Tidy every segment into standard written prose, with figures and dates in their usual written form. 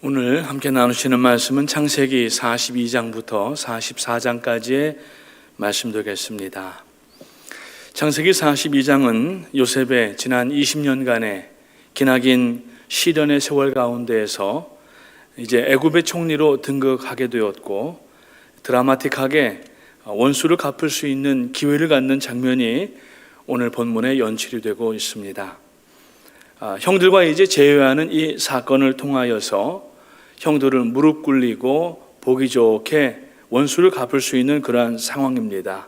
오늘 함께 나누시는 말씀은 창세기 42장부터 44장까지의 말씀 되겠습니다. 창세기 42장은 요셉의 지난 20년간의 기나긴 시련의 세월 가운데에서 이제 애굽의 총리로 등극하게 되었고, 드라마틱하게 원수를 갚을 수 있는 기회를 갖는 장면이 오늘 본문에 연출이 되고 있습니다. 형들과 이제 재회하는 이 사건을 통하여서 형들을 무릎 꿇리고 보기 좋게 원수를 갚을 수 있는 그러한 상황입니다.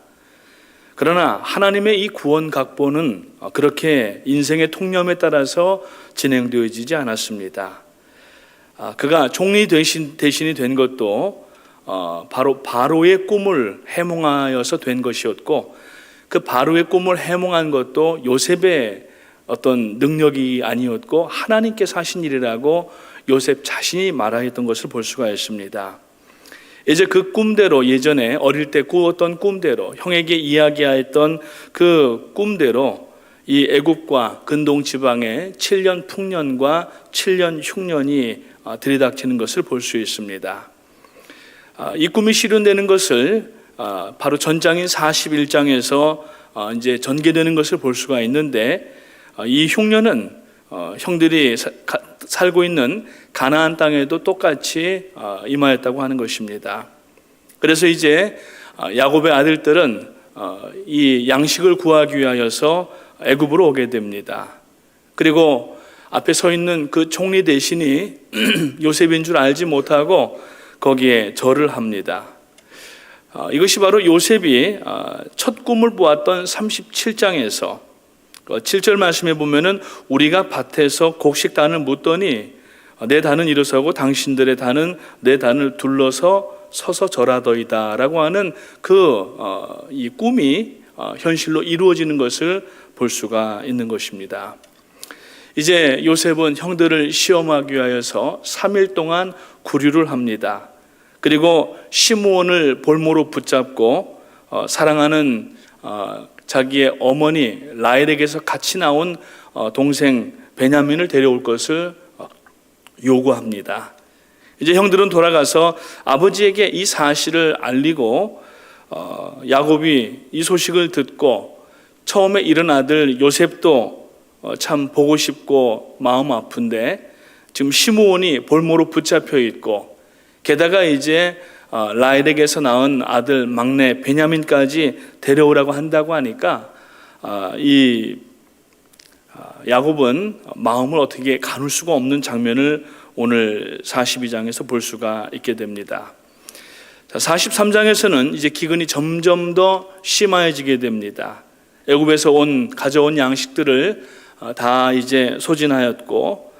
그러나 하나님의 이 구원 각본은 그렇게 인생의 통념에 따라서 진행되어지지 않았습니다. 그가 총리 대신이 된 것도 바로 바로의 꿈을 해몽하여서 된 것이었고, 그 바로의 꿈을 해몽한 것도 요셉의 어떤 능력이 아니었고 하나님께서 하신 일이라고 요셉 자신이 말하였던 것을 볼 수가 있습니다. 이제 그 꿈대로, 예전에 어릴 때 꾸었던 꿈대로, 형에게 이야기하였던 그 꿈대로 이 애굽과 근동 지방의 7년 풍년과 7년 흉년이 들이닥치는 것을 볼 수 있습니다. 이 꿈이 실현되는 것을 바로 전장인 41장에서 이제 전개되는 것을 볼 수가 있는데, 이 흉년은 형들이 살고 있는 가나안 땅에도 똑같이 임하였다고 하는 것입니다. 그래서 이제 야곱의 아들들은 이 양식을 구하기 위하여서 애굽으로 오게 됩니다. 그리고 앞에 서 있는 그 총리 대신이 요셉인 줄 알지 못하고 거기에 절을 합니다. 이것이 바로 요셉이 첫 꿈을 보았던 37장에서 7절 말씀에 보면은 우리가 밭에서 곡식단을 묻더니 내 단은 일어서고 당신들의 단은 내 단을 둘러서 서서 절하더이다 라고 하는 이 꿈이 현실로 이루어지는 것을 볼 수가 있는 것입니다. 이제 요셉은 형들을 시험하기 위하여서 3일 동안 구류를 합니다. 그리고 시므온을 볼모로 붙잡고 사랑하는 자기의 어머니 라헬에게서 같이 나온 동생 베냐민을 데려올 것을 요구합니다. 이제 형들은 돌아가서 아버지에게 이 사실을 알리고, 야곱이 이 소식을 듣고 처음에 잃은 아들 요셉도 참 보고 싶고 마음 아픈데 지금 시므온이 볼모로 붙잡혀 있고, 게다가 이제 라헬에게서 낳은 아들 막내 베냐민까지 데려오라고 한다고 하니까 야곱은 마음을 어떻게 가눌 수가 없는 장면을 오늘 42장에서 볼 수가 있게 됩니다. 43장에서는 이제 기근이 점점 더 심해지게 됩니다. 애굽에서 가져온 양식들을 다 이제 소진하였고,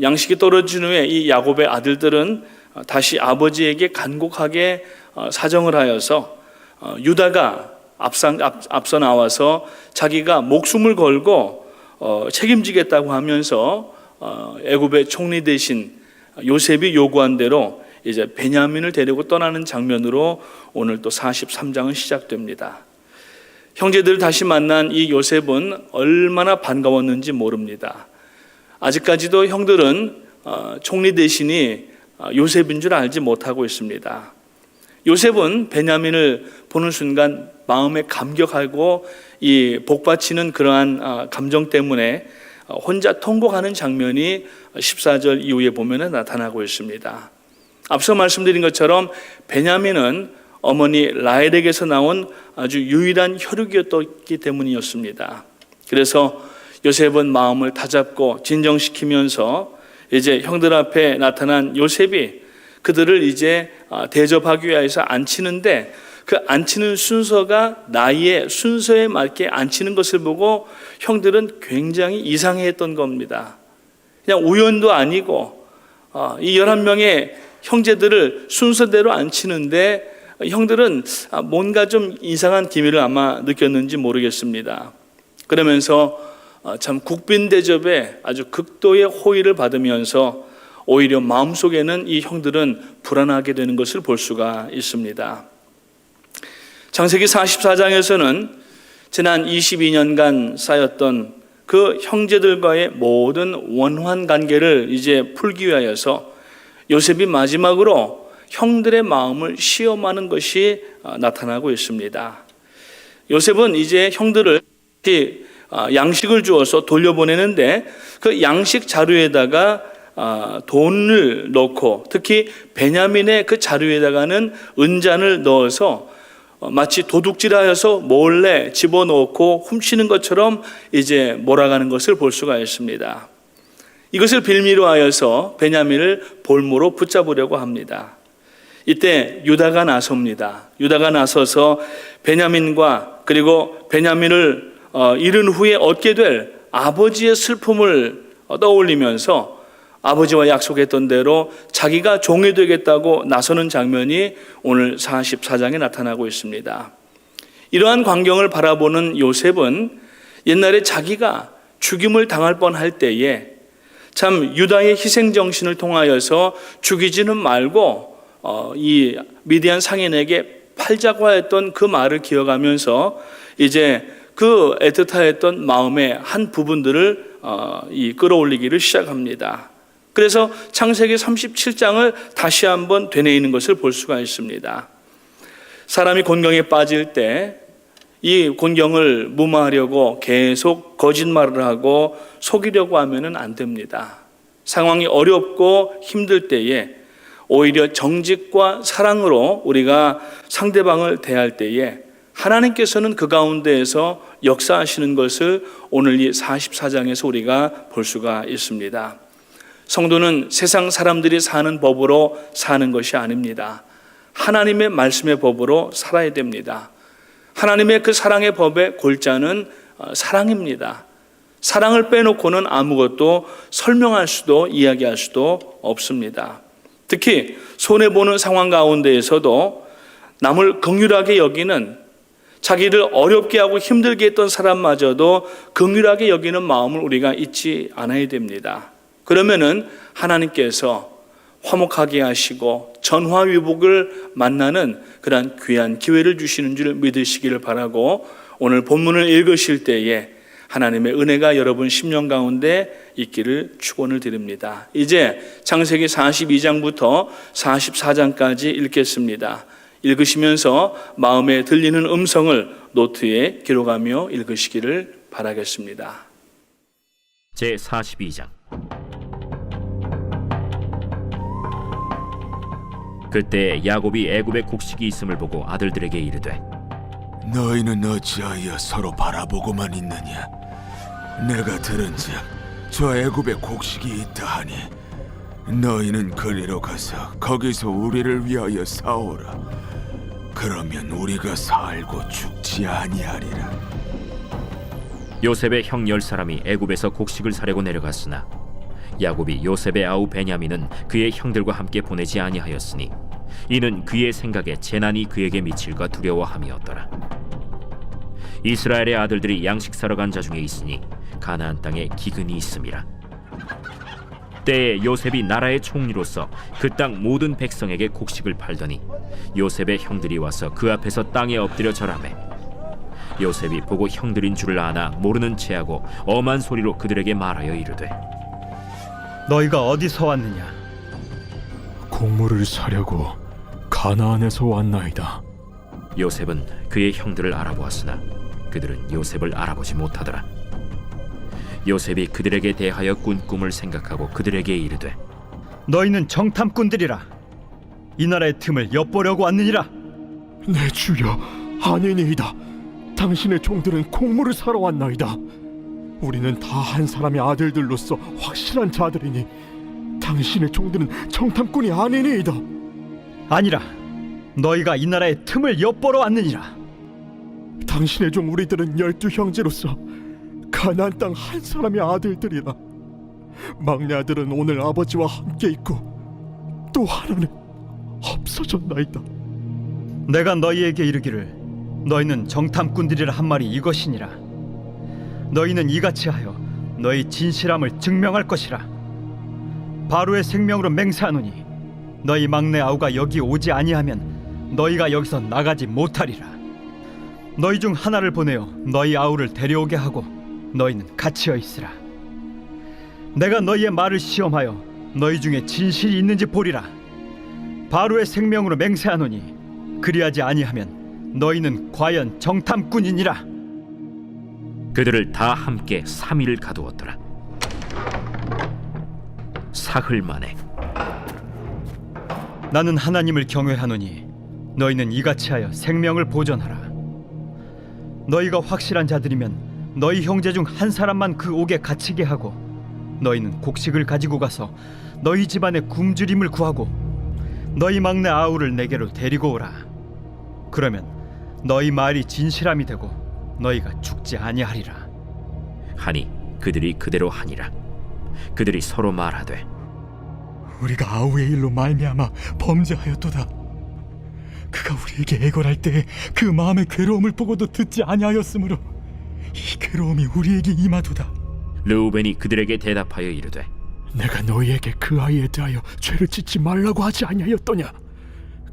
양식이 떨어진 후에 이 야곱의 아들들은 다시 아버지에게 간곡하게 사정을 하여서 유다가 앞서 나와서 자기가 목숨을 걸고 책임지겠다고 하면서 애굽의 총리 대신 요셉이 요구한 대로 이제 베냐민을 데리고 떠나는 장면으로 오늘 또 43장은 시작됩니다. 형제들을 다시 만난 이 요셉은 얼마나 반가웠는지 모릅니다. 아직까지도 형들은 총리 대신이 요셉인 줄 알지 못하고 있습니다. 요셉은 베냐민을 보는 순간 마음에 감격하고 이 복받치는 그러한 감정 때문에 혼자 통곡하는 장면이 14절 이후에 보면 나타나고 있습니다. 앞서 말씀드린 것처럼 베냐민은 어머니 라헬에게서 나온 아주 유일한 혈육이었기 때문이었습니다. 그래서 요셉은 마음을 다잡고 진정시키면서 이제 형들 앞에 나타난 요셉이 그들을 이제 대접하기 위해서 앉히는데, 그 앉히는 순서가 나이의 순서에 맞게 앉히는 것을 보고 형들은 굉장히 이상해했던 겁니다. 그냥 우연도 아니고 이 11명의 형제들을 순서대로 앉히는데 형들은 뭔가 좀 이상한 기미를 아마 느꼈는지 모르겠습니다. 그러면서 참 국빈 대접에 아주 극도의 호의를 받으면서 오히려 마음속에는 이 형들은 불안하게 되는 것을 볼 수가 있습니다. 창세기 44장에서는 지난 22년간 쌓였던 그 형제들과의 모든 원한 관계를 이제 풀기 위하여서 요셉이 마지막으로 형들의 마음을 시험하는 것이 나타나고 있습니다. 요셉은 이제 형들을 양식을 주어서 돌려보내는데 그 양식 자루에다가 돈을 넣고 특히 베냐민의 그 자루에다가는 은잔을 넣어서 마치 도둑질하여서 몰래 집어넣고 훔치는 것처럼 이제 몰아가는 것을 볼 수가 있습니다. 이것을 빌미로 하여서 베냐민을 볼모로 붙잡으려고 합니다. 이때 유다가 나섭니다. 유다가 나서서 베냐민과 그리고 베냐민을 잃은 후에 얻게 될 아버지의 슬픔을 떠올리면서 아버지와 약속했던 대로 자기가 종이 되겠다고 나서는 장면이 오늘 44장에 나타나고 있습니다. 이러한 광경을 바라보는 요셉은 옛날에 자기가 죽임을 당할 뻔할 때에 참 유다의 희생정신을 통하여서 죽이지는 말고 이 미디안 상인에게 팔자고 했던 그 말을 기억하면서 이제 그 애틋하였던 마음의 한 부분들을 끌어올리기를 시작합니다. 그래서 창세기 37장을 다시 한번 되뇌이는 것을 볼 수가 있습니다. 사람이 곤경에 빠질 때 이 곤경을 무마하려고 계속 거짓말을 하고 속이려고 하면은 안 됩니다. 상황이 어렵고 힘들 때에 오히려 정직과 사랑으로 우리가 상대방을 대할 때에 하나님께서는 그 가운데에서 역사하시는 것을 오늘 이 44장에서 우리가 볼 수가 있습니다. 성도는 세상 사람들이 사는 법으로 사는 것이 아닙니다. 하나님의 말씀의 법으로 살아야 됩니다. 하나님의 그 사랑의 법의 골자는 사랑입니다. 사랑을 빼놓고는 아무것도 설명할 수도 이야기할 수도 없습니다. 특히 손해보는 상황 가운데에서도 남을 긍휼하게 여기는, 자기를 어렵게 하고 힘들게 했던 사람마저도 긍휼하게 여기는 마음을 우리가 잊지 않아야 됩니다. 그러면은 하나님께서 화목하게 하시고 전화위복을 만나는 그러한 귀한 기회를 주시는 줄 믿으시기를 바라고, 오늘 본문을 읽으실 때에 하나님의 은혜가 여러분 심령 가운데 있기를 축원을 드립니다. 이제 창세기 42장부터 44장까지 읽겠습니다. 읽으시면서 마음에 들리는 음성을 노트에 기록하며 읽으시기를 바라겠습니다. 제 42장. 그때 야곱이 애굽에 곡식이 있음을 보고 아들들에게 이르되, 너희는 어찌하여 서로 바라보고만 있느냐? 내가 들은즉 저 애굽에 곡식이 있다 하니 너희는 그리로 가서 거기서 우리를 위하여 사오라. 그러면 우리가 살고 죽지 아니하리라. 요셉의 형 10사람이 애굽에서 곡식을 사려고 내려갔으나 야곱이 요셉의 아우 베냐민은 그의 형들과 함께 보내지 아니하였으니 이는 그의 생각에 재난이 그에게 미칠까 두려워함이었더라. 이스라엘의 아들들이 양식 사러 간 자 중에 있으니 가나안 땅에 기근이 있음이라. 때에 요셉이 나라의 총리로서 그 땅 모든 백성에게 곡식을 팔더니 요셉의 형들이 와서 그 앞에서 땅에 엎드려 절하매, 요셉이 보고 형들인 줄을 아나 모르는 체하고 엄한 소리로 그들에게 말하여 이르되, 너희가 어디서 왔느냐? 곡물을 사려고 가나안에서 왔나이다. 요셉은 그의 형들을 알아보았으나 그들은 요셉을 알아보지 못하더라. 요셉이 그들에게 대하여 꾼 꿈을 생각하고 그들에게 이르되, 너희는 정탐꾼들이라. 이 나라의 틈을 엿보려고 왔느니라. 내 주여, 아니니이다. 당신의 종들은 곡물을 사러 왔나이다. 우리는 다 한 사람의 아들들로서 확실한 자들이니 당신의 종들은 정탐꾼이 아니니이다. 아니라 너희가 이 나라의 틈을 엿보러 왔느니라. 당신의 종 우리들은 12형제로서 가나안 땅 한 사람의 아들들이라. 막내 아들은 오늘 아버지와 함께 있고 또 하나는 없어졌나이다. 내가 너희에게 이르기를 너희는 정탐꾼들이라 한 말이 이것이니라. 너희는 이같이 하여 너희 진실함을 증명할 것이라. 바로의 생명으로 맹세하노니 너희 막내 아우가 여기 오지 아니하면 너희가 여기서 나가지 못하리라. 너희 중 하나를 보내어 너희 아우를 데려오게 하고 너희는 갇히어 있으라. 내가 너희의 말을 시험하여 너희 중에 진실이 있는지 보리라. 바로의 생명으로 맹세하노니 그리하지 아니하면 너희는 과연 정탐꾼이니라. 그들을 다 함께 3일을 가두었더라. 사흘 만에 나는 하나님을 경외하노니 너희는 이같이 하여 생명을 보존하라. 너희가 확실한 자들이면 너희 형제 중 한 사람만 그 옥에 갇히게 하고 너희는 곡식을 가지고 가서 너희 집안에 굶주림을 구하고 너희 막내 아우를 내게로 데리고 오라. 그러면 너희 말이 진실함이 되고 너희가 죽지 아니하리라. 하니 그들이 그대로 하니라. 그들이 서로 말하되 우리가 아우의 일로 말미암아 범죄하였도다. 그가 우리에게 애걸할 때에 그 마음의 괴로움을 보고도 듣지 아니하였으므로 이 괴로움이 우리에게 임하도다. 르우벤이 그들에게 대답하여 이르되 내가 너희에게 그 아이에 대하여 죄를 짓지 말라고 하지 아니하였더냐?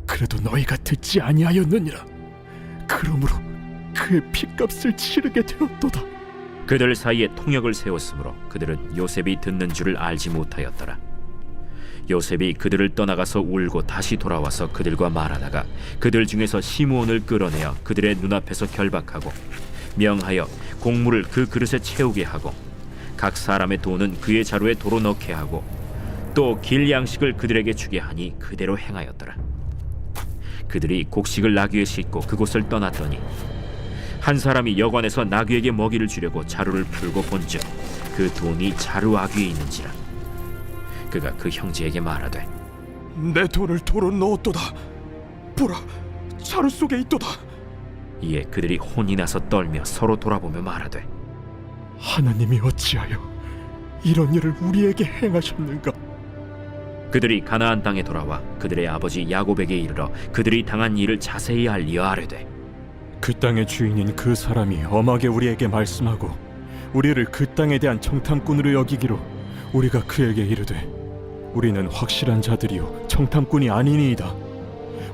그래도 너희가 듣지 아니하였느니라. 그러므로 그의 핏값을 치르게 되었도다. 그들 사이에 통역을 세웠으므로 그들은 요셉이 듣는 줄을 알지 못하였더라. 요셉이 그들을 떠나가서 울고 다시 돌아와서 그들과 말하다가 그들 중에서 시므온을 끌어내어 그들의 눈앞에서 결박하고 명하여 곡물을 그 그릇에 채우게 하고 각 사람의 돈은 그의 자루에 도로 넣게 하고 또 길 양식을 그들에게 주게 하니 그대로 행하였더라. 그들이 곡식을 나귀에 싣고 그곳을 떠났더니 한 사람이 여관에서 나귀에게 먹이를 주려고 자루를 풀고 본즉 그 돈이 자루 아귀에 있는지라. 그가 그 형제에게 말하되 내 돈을 도로 넣었도다. 보라, 자루 속에 있도다. 이에 그들이 혼이 나서 떨며 서로 돌아보며 말하되 하나님이 어찌하여 이런 일을 우리에게 행하셨는가? 그들이 가나안 땅에 돌아와 그들의 아버지 야곱에게 이르러 그들이 당한 일을 자세히 알리어 아뢰되 그 땅의 주인인 그 사람이 엄하게 우리에게 말씀하고 우리를 그 땅에 대한 정탐꾼으로 여기기로 우리가 그에게 이르되 우리는 확실한 자들이요 정탐꾼이 아니니이다.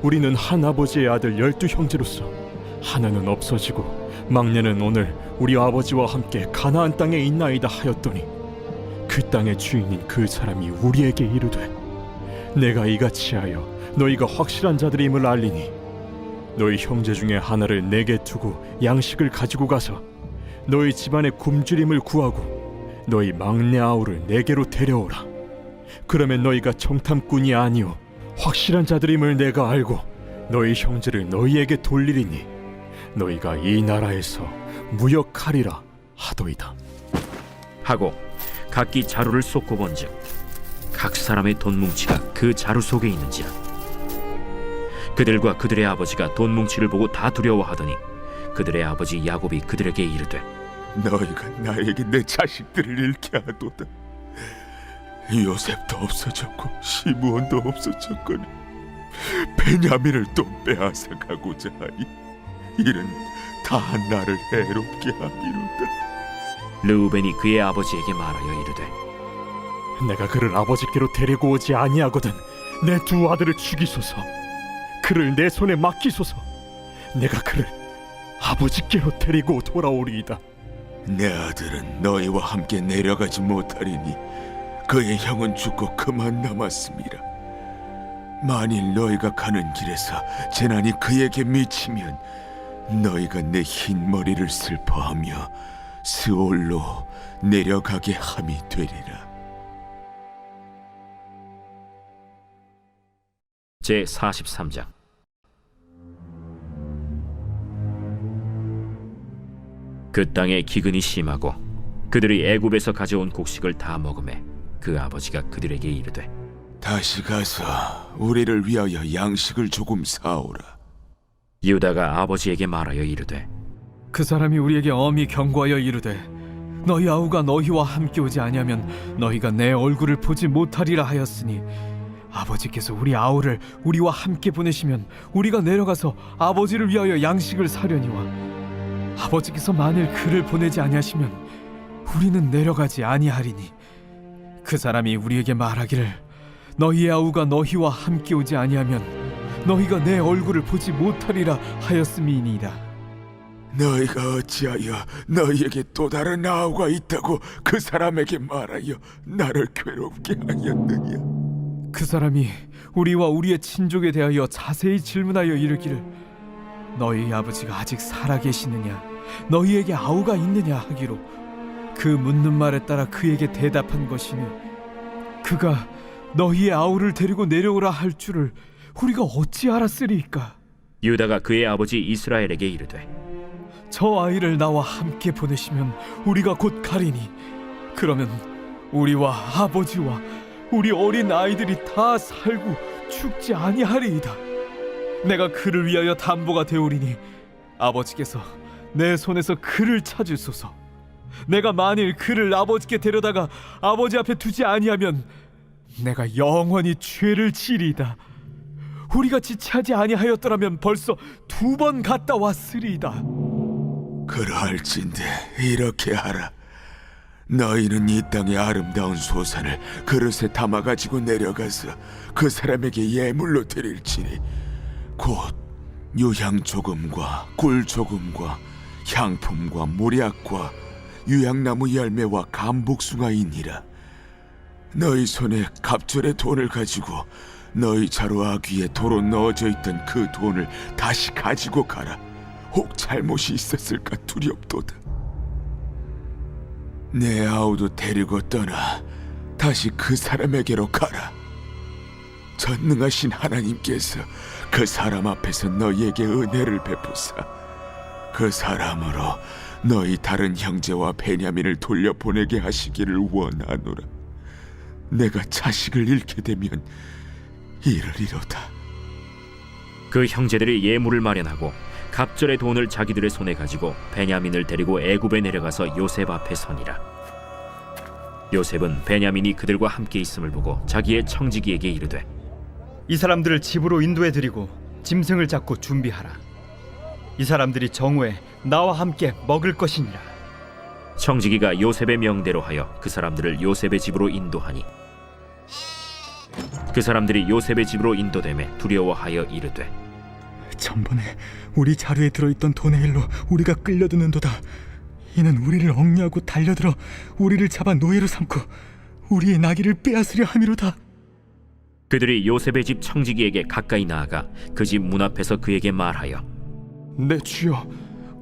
우리는 한 아버지의 아들 12 형제로서 하나는 없어지고 막내는 오늘 우리 아버지와 함께 가나안 땅에 있나이다 하였더니 그 땅의 주인인 그 사람이 우리에게 이르되 내가 이같이 하여 너희가 확실한 자들임을 알리니 너희 형제 중에 하나를 내게 두고 양식을 가지고 가서 너희 집안의 굶주림을 구하고 너희 막내 아우를 내게로 데려오라. 그러면 너희가 정탐꾼이 아니오 확실한 자들임을 내가 알고 너희 형제를 너희에게 돌리리니 너희가 이 나라에서 무역하리라 하도이다. 하고 각기 자루를 쏟고 본즉 각 사람의 돈 뭉치가 그 자루 속에 있는지라. 그들과 그들의 아버지가 돈 뭉치를 보고 다 두려워하더니 그들의 아버지 야곱이 그들에게 이르되 너희가 나에게 내 자식들을 잃게 하도다. 요셉도 없어졌고 시므온도 없어졌거니 베냐민을 또 빼앗아 가고자 하니 이는 다 나를 해롭게 함이로다. 르우벤이 그의 아버지에게 말하여 이르되 내가 그를 아버지께로 데리고 오지 아니하거든 내 두 아들을 죽이소서. 그를 내 손에 맡기소서. 내가 그를 아버지께로 데리고 돌아오리이다. 내 아들은 너희와 함께 내려가지 못하리니 그의 형은 죽고 그만 남았습니다. 만일 너희가 가는 길에서 재난이 그에게 미치면 너희가 내 흰 머리를 슬퍼하며 스올로 내려가게 함이 되리라. 제 43장. 그 땅에 기근이 심하고 그들이 애굽에서 가져온 곡식을 다 먹으매 그 아버지가 그들에게 이르되 다시 가서 우리를 위하여 양식을 조금 사오라. 유다가 아버지에게 말하여 이르되 그 사람이 우리에게 엄히 경고하여 이르되 너희 아우가 너희와 함께 오지 아니하면 너희가 내 얼굴을 보지 못하리라 하였으니 아버지께서 우리 아우를 우리와 함께 보내시면 우리가 내려가서 아버지를 위하여 양식을 사려니와 아버지께서 만일 그를 보내지 아니하시면 우리는 내려가지 아니하리니 그 사람이 우리에게 말하기를 너희의 아우가 너희와 함께 오지 아니하면 너희가 내 얼굴을 보지 못하리라 하였음이니이다. 너희가 어찌하여 너희에게 또 다른 아우가 있다고 그 사람에게 말하여 나를 괴롭게 하였느냐? 그 사람이 우리와 우리의 친족에 대하여 자세히 질문하여 이르기를 너희 아버지가 아직 살아계시느냐 너희에게 아우가 있느냐 하기로 그 묻는 말에 따라 그에게 대답한 것이니 그가 너희의 아우를 데리고 내려오라 할 줄을 우리가 어찌 알았으리이까? 유다가 그의 아버지 이스라엘에게 이르되 저 아이를 나와 함께 보내시면 우리가 곧 가리니 그러면 우리와 아버지와 우리 어린 아이들이 다 살고 죽지 아니하리이다. 내가 그를 위하여 담보가 되오리니 아버지께서 내 손에서 그를 찾으소서. 내가 만일 그를 아버지께 데려다가 아버지 앞에 두지 아니하면 내가 영원히 죄를 지리이다. 우리가 지체하지 아니하였더라면 벌써 2번 갔다 왔으리이다. 그러할진대 이렇게 하라. 너희는 이 땅의 아름다운 소산을 그릇에 담아 가지고 내려가서 그 사람에게 예물로 드릴지니 곧 유향 조금과 꿀 조금과 향품과 모략과 유향나무 열매와 감복숭아이니라. 너희 손에 갑절의 돈을 가지고 너희 자루 아귀에 도로 넣어져 있던 그 돈을 다시 가지고 가라. 혹 잘못이 있었을까 두렵도다. 내 아우도 데리고 떠나 다시 그 사람에게로 가라. 전능하신 하나님께서 그 사람 앞에서 너희에게 은혜를 베푸사 그 사람으로 너희 다른 형제와 베냐민을 돌려보내게 하시기를 원하노라. 내가 자식을 잃게 되면 이르리로다. 그 형제들이 예물을 마련하고 갑절의 돈을 자기들의 손에 가지고 베냐민을 데리고 애굽에 내려가서 요셉 앞에 서니라. 요셉은 베냐민이 그들과 함께 있음을 보고 자기의 청지기에게 이르되 이 사람들을 집으로 인도해 드리고 짐승을 잡고 준비하라. 이 사람들이 정오에 나와 함께 먹을 것이니라. 청지기가 요셉의 명대로 하여 그 사람들을 요셉의 집으로 인도하니 그 사람들이 요셉의 집으로 인도되매 두려워하여 이르되 전번에 우리 자루에 들어있던 돈의 일로 우리가 끌려드는도다. 이는 우리를 억류하고 달려들어 우리를 잡아 노예로 삼고 우리의 나귀를 빼앗으려 함이로다. 그들이 요셉의 집 청지기에게 가까이 나아가 그 집 문 앞에서 그에게 말하여 내 주여,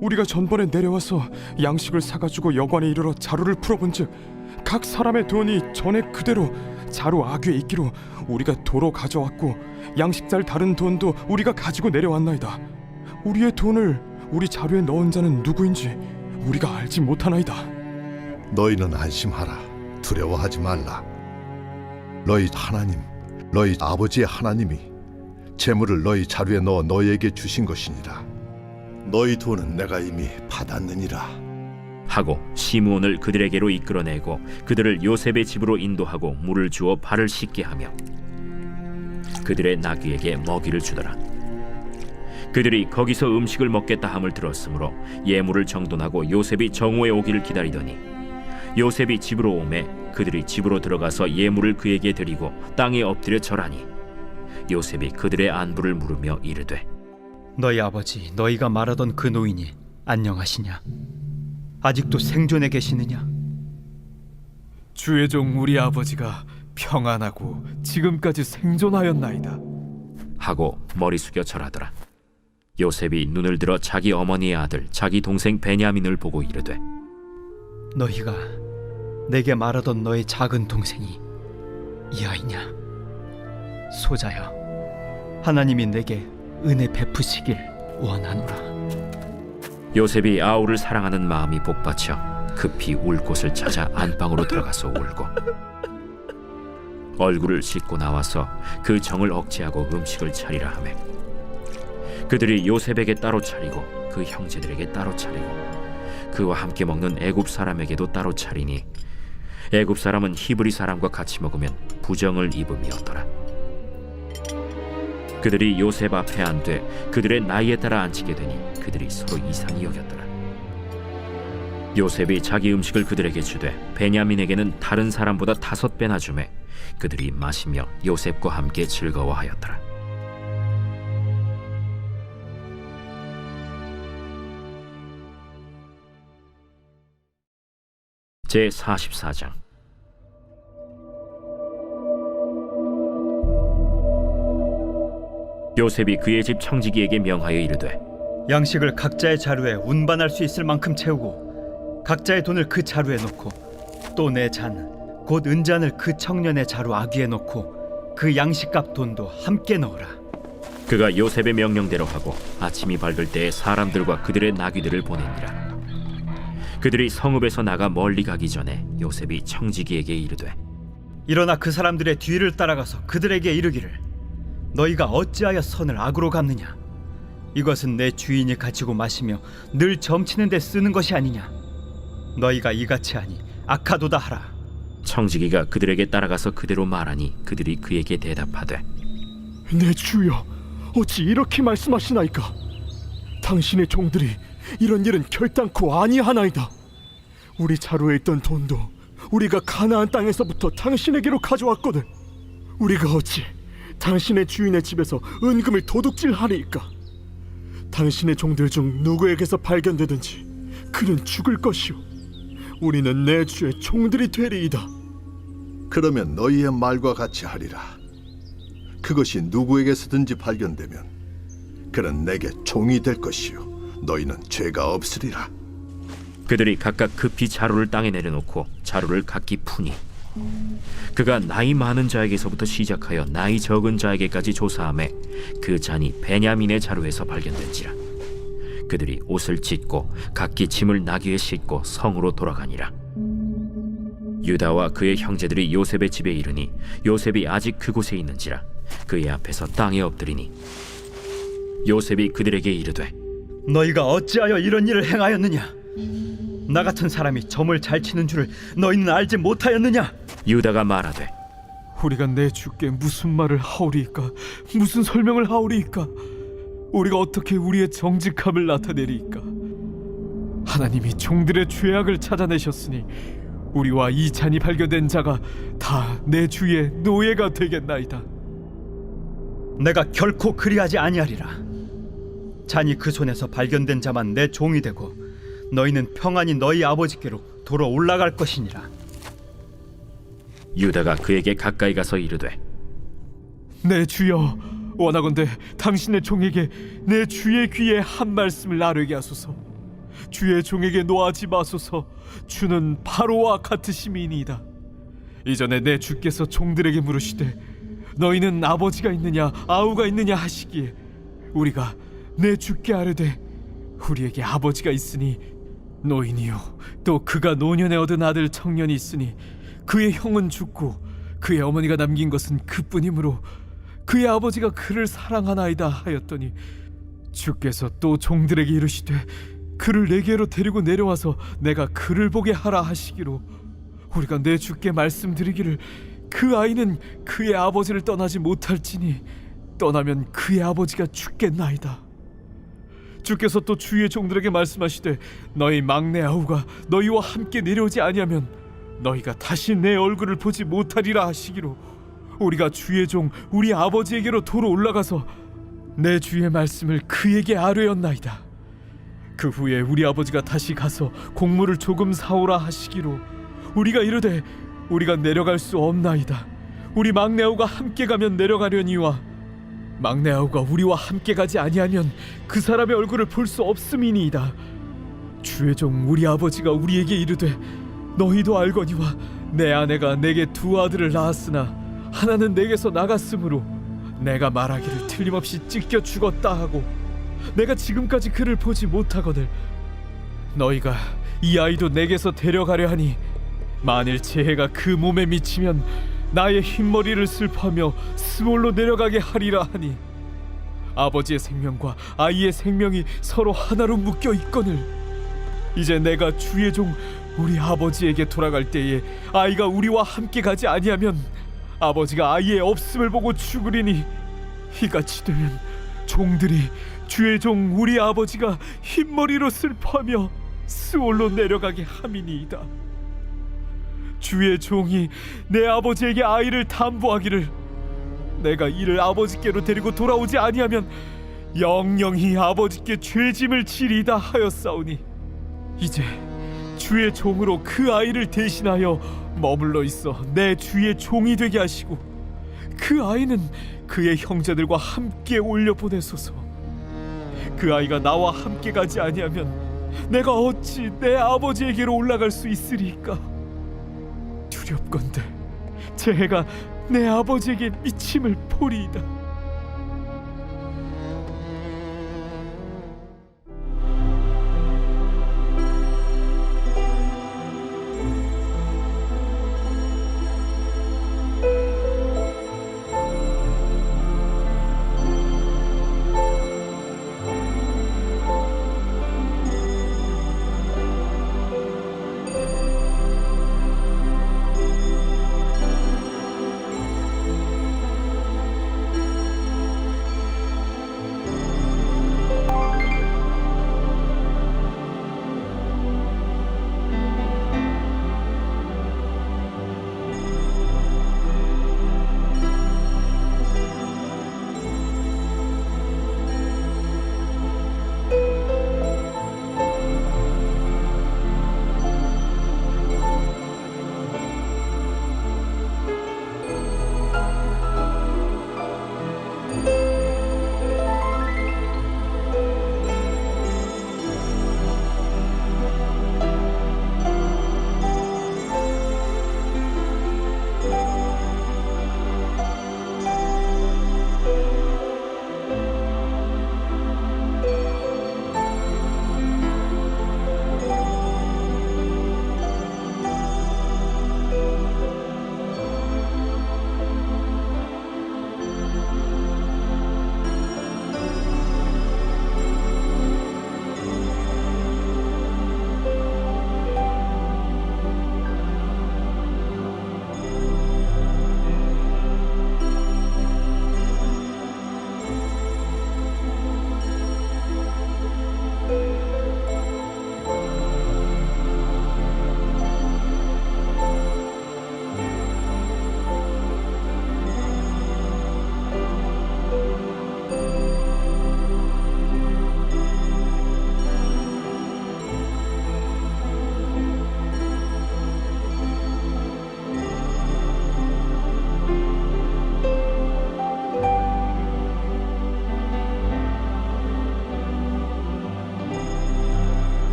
우리가 전번에 내려와서 양식을 사가지고 여관에 이르러 자루를 풀어본즉 각 사람의 돈이 전에 그대로 자루 아귀에 있기로 우리가 도로 가져왔고 양식살 다른 돈도 우리가 가지고 내려왔나이다. 우리의 돈을 우리 자루에 넣은 자는 누구인지 우리가 알지 못하나이다. 너희는 안심하라. 두려워하지 말라. 너희 하나님, 너희 아버지의 하나님이 재물을 너희 자루에 넣어 너희에게 주신 것이니라. 너희 돈은 내가 이미 받았느니라. 하고 시므온을 그들에게로 이끌어내고 그들을 요셉의 집으로 인도하고 물을 주어 발을 씻게 하며 그들의 나귀에게 먹이를 주더라. 그들이 거기서 음식을 먹겠다 함을 들었으므로 예물을 정돈하고 요셉이 정오에 오기를 기다리더니 요셉이 집으로 오매 그들이 집으로 들어가서 예물을 그에게 드리고 땅에 엎드려 절하니 요셉이 그들의 안부를 물으며 이르되 너희 아버지 너희가 말하던 그 노인이 안녕하시냐? 아직도 생존해 계시느냐? 주의 종 우리 아버지가 평안하고 지금까지 생존하였나이다. 하고 머리 숙여 절하더라. 요셉이 눈을 들어 자기 어머니의 아들 자기 동생 베냐민을 보고 이르되 너희가 내게 말하던 너의 작은 동생이 이 아이냐? 소자여, 하나님이 내게 은혜 베푸시길 원하노라. 요셉이 아우를 사랑하는 마음이 복받쳐 급히 울 곳을 찾아 안방으로 들어가서 울고 얼굴을 씻고 나와서 그 정을 억제하고 음식을 차리라 하매 그들이 요셉에게 따로 차리고 그 형제들에게 따로 차리고 그와 함께 먹는 애굽 사람에게도 따로 차리니 애굽 사람은 히브리 사람과 같이 먹으면 부정을 입음이었더라. 그들이 요셉 앞에 앉되 그들의 나이에 따라 앉히게 되니 그들이 서로 이상히 여겼더라. 요셉이 자기 음식을 그들에게 주되 베냐민에게는 다른 사람보다 5배나 주매 그들이 마시며 요셉과 함께 즐거워하였더라. 제44장. 요셉이 그의 집 청지기에게 명하여 이르되 양식을 각자의 자루에 운반할 수 있을 만큼 채우고 각자의 돈을 그 자루에 놓고 또 내 잔 곧 은잔을 그 청년의 자루 아귀에 놓고 그 양식값 돈도 함께 넣으라. 그가 요셉의 명령대로 하고 아침이 밝을 때에 사람들과 그들의 나귀들을 보내니라. 그들이 성읍에서 나가 멀리 가기 전에 요셉이 청지기에게 이르되 일어나 그 사람들의 뒤를 따라가서 그들에게 이르기를 너희가 어찌하여 선을 악으로 갚느냐? 이것은 내 주인이 가지고 마시며 늘 점치는 데 쓰는 것이 아니냐? 너희가 이같이 하니 악하도다 하라. 청지기가 그들에게 따라가서 그대로 말하니 그들이 그에게 대답하되 내 주여, 어찌 이렇게 말씀하시나이까? 당신의 종들이 이런 일은 결단코 아니하나이다. 우리 자루에 있던 돈도 우리가 가나안 땅에서부터 당신에게로 가져왔거든. 우리가 어찌 당신의 주인의 집에서 은금을 도둑질하리이까? 당신의 종들 중 누구에게서 발견되든지 그는 죽을 것이오. 우리는 내 주의 종들이 되리이다. 그러면 너희의 말과 같이 하리라. 그것이 누구에게서든지 발견되면 그는 내게 종이 될 것이요 너희는 죄가 없으리라. 그들이 각각 급히 자루를 땅에 내려놓고 자루를 각기 푸니 그가 나이 많은 자에게서부터 시작하여 나이 적은 자에게까지 조사하매 그 잔이 베냐민의 자루에서 발견된지라. 그들이 옷을 찢고 각기 짐을 나귀에 싣고 성으로 돌아가니라. 유다와 그의 형제들이 요셉의 집에 이르니 요셉이 아직 그곳에 있는지라. 그의 앞에서 땅에 엎드리니 요셉이 그들에게 이르되 너희가 어찌하여 이런 일을 행하였느냐? 나 같은 사람이 점을 잘 치는 줄을 너희는 알지 못하였느냐? 유다가 말하되 우리가 내 주께 무슨 말을 하오리이까? 무슨 설명을 하오리이까? 우리가 어떻게 우리의 정직함을 나타내리이까? 하나님이 종들의 죄악을 찾아내셨으니 우리와 이 잔이 발견된 자가 다 내 주의 노예가 되겠나이다. 내가 결코 그리하지 아니하리라. 잔이 그 손에서 발견된 자만 내 종이 되고 너희는 평안히 너희 아버지께로 돌아 올라갈 것이니라. 유다가 그에게 가까이 가서 이르되 내 주여, 원하건대 당신의 종에게 내 주의 귀에 한 말씀을 아뢰게 하소서. 주의 종에게 노하지 마소서. 주는 바로와 같으심이니이다. 이전에 내 주께서 종들에게 물으시되 너희는 아버지가 있느냐 아우가 있느냐 하시기에 우리가 내 주께 아뢰되 우리에게 아버지가 있으니 노인이요 또 그가 노년에 얻은 아들 청년이 있으니 그의 형은 죽고 그의 어머니가 남긴 것은 그뿐이므로 그의 아버지가 그를 사랑하나이다 하였더니 주께서 또 종들에게 이르시되 그를 내게로 데리고 내려와서 내가 그를 보게 하라 하시기로 우리가 내 주께 말씀드리기를 그 아이는 그의 아버지를 떠나지 못할지니 떠나면 그의 아버지가 죽겠나이다. 주께서 또 주의 종들에게 말씀하시되 너희 막내 아우가 너희와 함께 내려오지 아니하면 너희가 다시 내 얼굴을 보지 못하리라 하시기로 우리가 주의 종 우리 아버지에게로 도로 올라가서 내 주의 말씀을 그에게 아뢰었나이다. 그 후에 우리 아버지가 다시 가서 곡물을 조금 사오라 하시기로 우리가 이르되 우리가 내려갈 수 없나이다. 우리 막내 아우가 함께 가면 내려가려니와 막내 아우가 우리와 함께 가지 아니하면 그 사람의 얼굴을 볼 수 없음이니이다. 주의 종 우리 아버지가 우리에게 이르되 너희도 알거니와 내 아내가 내게 두 아들을 낳았으나 하나는 내게서 나갔으므로 내가 말하기를 틀림없이 찢겨 죽었다 하고 내가 지금까지 그를 보지 못하거늘 너희가 이 아이도 내게서 데려가려 하니 만일 재해가 그 몸에 미치면 나의 흰머리를 슬퍼하며 스올로 내려가게 하리라 하니 아버지의 생명과 아이의 생명이 서로 하나로 묶여 있거늘 이제 내가 주의 종 우리 아버지에게 돌아갈 때에 아이가 우리와 함께 가지 아니하면 아버지가 아이의 없음을 보고 죽으리니 이같이 되면 종들이 주의 종 우리 아버지가 흰머리로 슬퍼하며 스올로 내려가게 함이니이다. 주의 종이 내 아버지에게 아이를 담보하기를 내가 이를 아버지께로 데리고 돌아오지 아니하면 영영히 아버지께 죄짐을 지리이다 하였사오니 이제 주의 종으로 그 아이를 대신하여 머물러 있어 내 주의 종이 되게 하시고 그 아이는 그의 형제들과 함께 올려 보내소서. 그 아이가 나와 함께 가지 아니하면 내가 어찌 내 아버지에게로 올라갈 수 있으리까? 두렵건대 제 해가 내 아버지에게 미침을 보리이다.